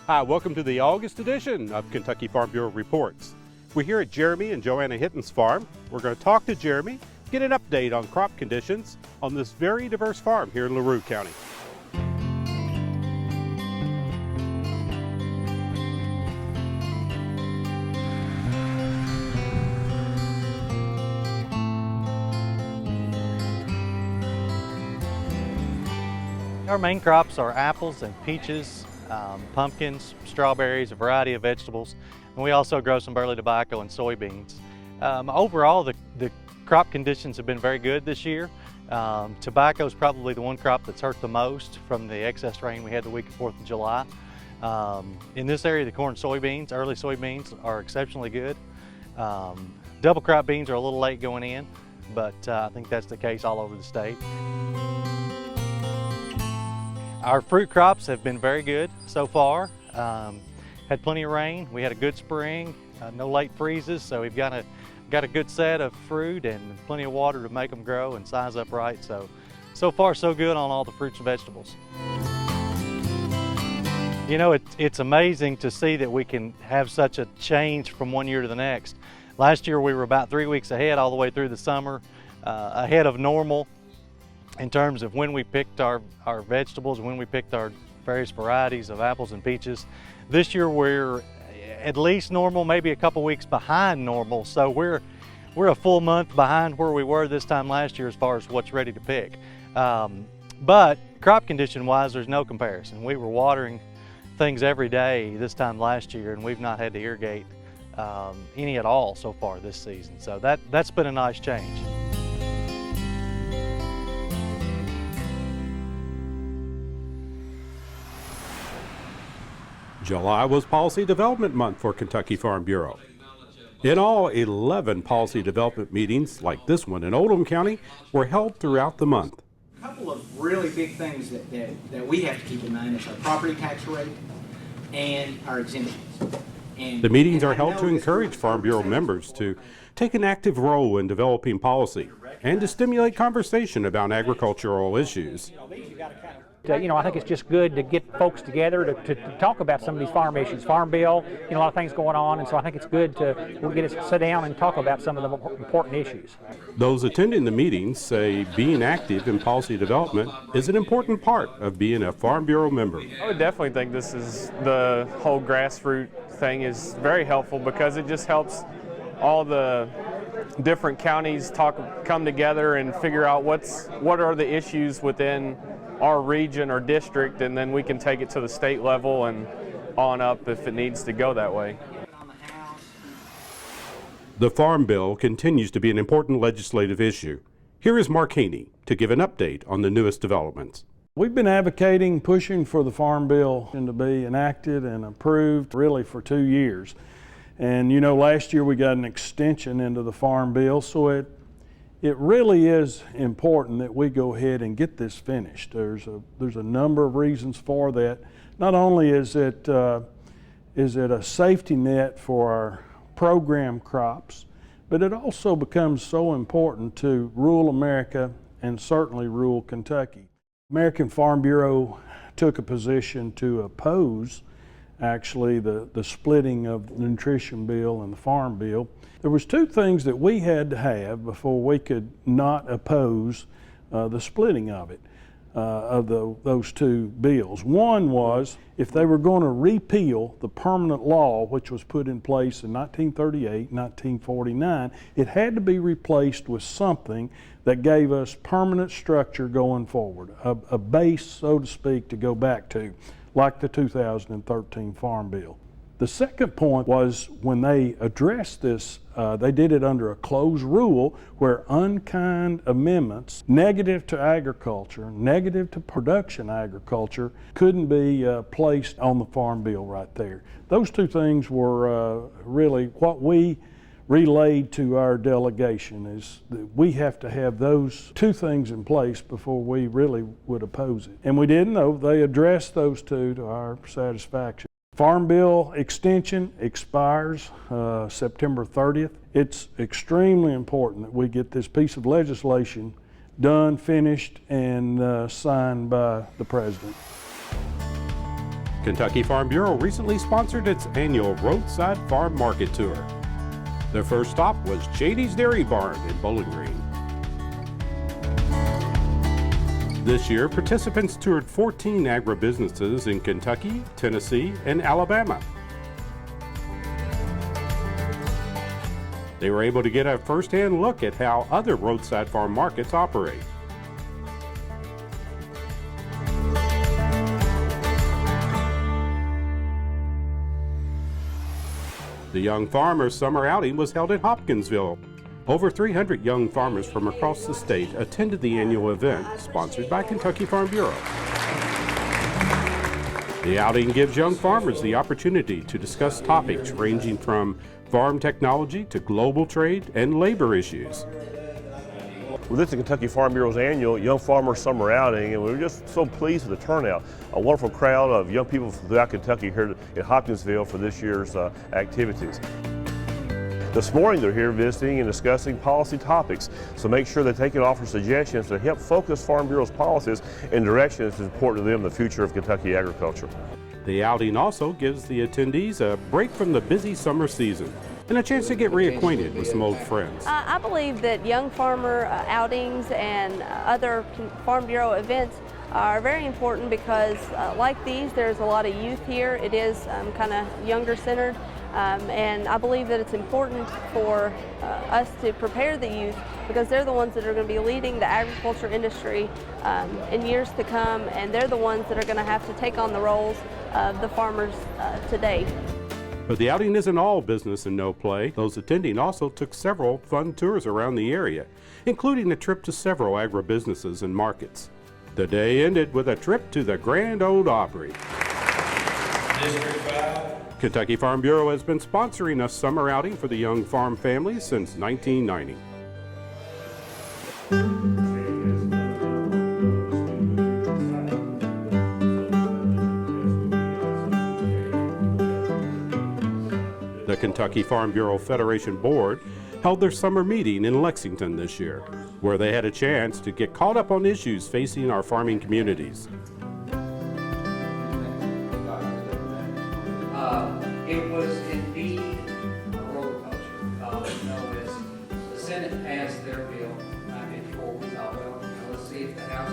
Hi, welcome to the August edition of Kentucky Farm Bureau Reports. We're here at Jeremy and Joanna Hitton's farm. We're going to talk to Jeremy, get an update on crop conditions on this very diverse farm here in LaRue County. Our main crops are apples and peaches, pumpkins, strawberries, a variety of vegetables, and we also grow some burley tobacco and soybeans. Overall, the crop conditions have been very good this year. Tobacco is probably the one crop that's hurt the most from the excess rain we had the week of 4th of July. In this area, the corn soybeans, early soybeans, are exceptionally good. Double crop beans are a little late going in, but I think that's the case all over the state. Our fruit crops have been very good so far. Had plenty of rain. We had a good spring, no late freezes, so we've got a good set of fruit and plenty of water to make them grow and size up right. So far so good on all the fruits and vegetables. You know, it's amazing to see that we can have such a change from one year to the next. Last year we were about 3 weeks ahead all the way through the summer, ahead of normal in terms of when we picked our vegetables and when we picked our various varieties of apples and peaches. This year we're at least normal, maybe a couple weeks behind normal, so we're a full month behind where we were this time last year as far as what's ready to pick. But crop condition wise, there's no comparison. We were watering things every day this time last year, and we've not had to irrigate any at all so far this season, so that's been a nice change. July was Policy Development Month for Kentucky Farm Bureau. In all, 11 policy development meetings like this one in Oldham County were held throughout the month. A couple of really big things that we have to keep in mind is our property tax rate and our exemptions. The meetings are held to encourage Farm Bureau members to take an active role in developing policy and to stimulate conversation about agricultural issues. I think it's just good to get folks together to talk about some of these farm issues, farm bill, a lot of things going on, and so I think it's good to get us to sit down and talk about some of the important issues. Those attending the meetings say being active in policy development is an important part of being a Farm Bureau member. I would definitely think the whole grassroots thing is very helpful because it just helps all the different counties come together and figure out what are the issues within our region or district, and then we can take it to the state level and on up if it needs to go that way. The Farm Bill continues to be an important legislative issue. Here is Mark Haney to give an update on the newest developments. We've been advocating, pushing for the Farm Bill to be enacted and approved really for 2 years. And last year we got an extension into the Farm Bill, so it really is important that we go ahead and get this finished. There's a number of reasons for that. Not only is it a safety net for our program crops, but it also becomes so important to rural America and certainly rural Kentucky. American Farm Bureau took a position to oppose actually the splitting of the nutrition bill and the farm bill. There was 2 things that we had to have before we could not oppose the splitting of it, those 2 bills. One was if they were going to repeal the permanent law which was put in place in 1938, 1949, it had to be replaced with something that gave us permanent structure going forward, a base, so to speak, to go back to, like the 2013 Farm Bill. The second point was when they addressed this, they did it under a closed rule where unkind amendments, negative to agriculture, negative to production agriculture, couldn't be placed on the Farm Bill right there. Those 2 things were really what we relayed to our delegation, is that we have to have those 2 things in place before we really would oppose it. And we didn't, though. They addressed those 2 to our satisfaction. Farm Bill extension expires September 30th. It's extremely important that we get this piece of legislation done, finished, and signed by the President. Kentucky Farm Bureau recently sponsored its annual Roadside Farm Market Tour. Their first stop was Janie's Dairy Barn in Bowling Green. This year, participants toured 14 agribusinesses in Kentucky, Tennessee, and Alabama. They were able to get a first-hand look at how other roadside farm markets operate. The Young Farmers Summer Outing was held in Hopkinsville. Over 300 young farmers from across the state attended the annual event, sponsored by Kentucky Farm Bureau. The outing gives young farmers the opportunity to discuss topics ranging from farm technology to global trade and labor issues. Well, this is Kentucky Farm Bureau's annual Young Farmer Summer Outing, and we're just so pleased with the turnout. A wonderful crowd of young people throughout Kentucky here in Hopkinsville for this year's activities. This morning they're here visiting and discussing policy topics, so make sure that they can offer suggestions to help focus Farm Bureau's policies in directions that's important to them in the future of Kentucky agriculture. The outing also gives the attendees a break from the busy summer season and a chance to get reacquainted with some old friends. I believe that young farmer outings and other Farm Bureau events are very important because like these, there's a lot of youth here. It is kind of younger centered. And I believe that it's important for us to prepare the youth because they're the ones that are going to be leading the agriculture industry in years to come, and they're the ones that are going to have to take on the roles of the farmers today. But the outing isn't all business and no play. Those attending also took several fun tours around the area, including a trip to several agribusinesses and markets. The day ended with a trip to the Grand Ole Opry. District 5. Kentucky Farm Bureau has been sponsoring a summer outing for the young farm families since 1990. The Kentucky Farm Bureau Federation Board held their summer meeting in Lexington this year, where they had a chance to get caught up on issues facing our farming communities. It was indeed a roller coaster. As the Senate passed their bill 954, we thought, well, let's see if the House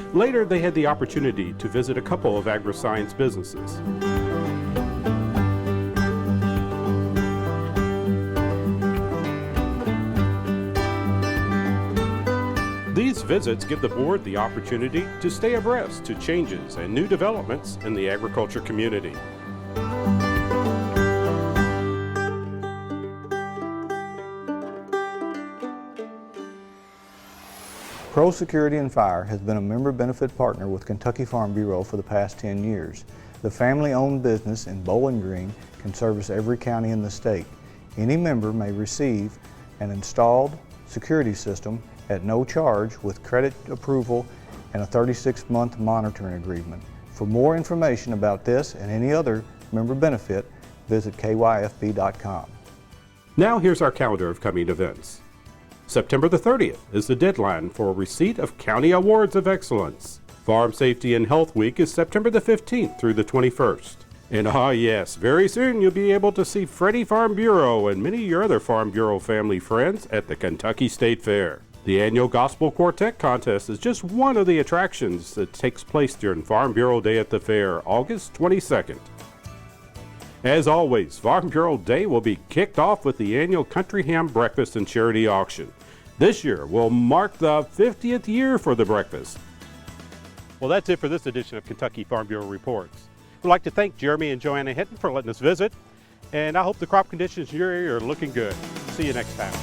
could. Later, they had the opportunity to visit a couple of agri-science businesses. These visits give the board the opportunity to stay abreast to changes and new developments in the agriculture community. Pro Security and Fire has been a member benefit partner with Kentucky Farm Bureau for the past 10 years. The family-owned business in Bowling Green can service every county in the state. Any member may receive an installed security system at no charge with credit approval and a 36-month monitoring agreement. For more information about this and any other member benefit, visit kyfb.com. Now here's our calendar of coming events. September the 30th is the deadline for receipt of County Awards of Excellence. Farm Safety and Health Week is September the 15th through the 21st. And yes, very soon you'll be able to see Freddie Farm Bureau and many of your other Farm Bureau family friends at the Kentucky State Fair. The annual Gospel Quartet Contest is just one of the attractions that takes place during Farm Bureau Day at the fair, August 22nd. As always, Farm Bureau Day will be kicked off with the annual Country Ham Breakfast and Charity Auction. This year will mark the 50th year for the breakfast. Well, that's it for this edition of Kentucky Farm Bureau Reports. We'd like to thank Jeremy and Joanna Hinton for letting us visit, and I hope the crop conditions in your area are looking good. See you next time.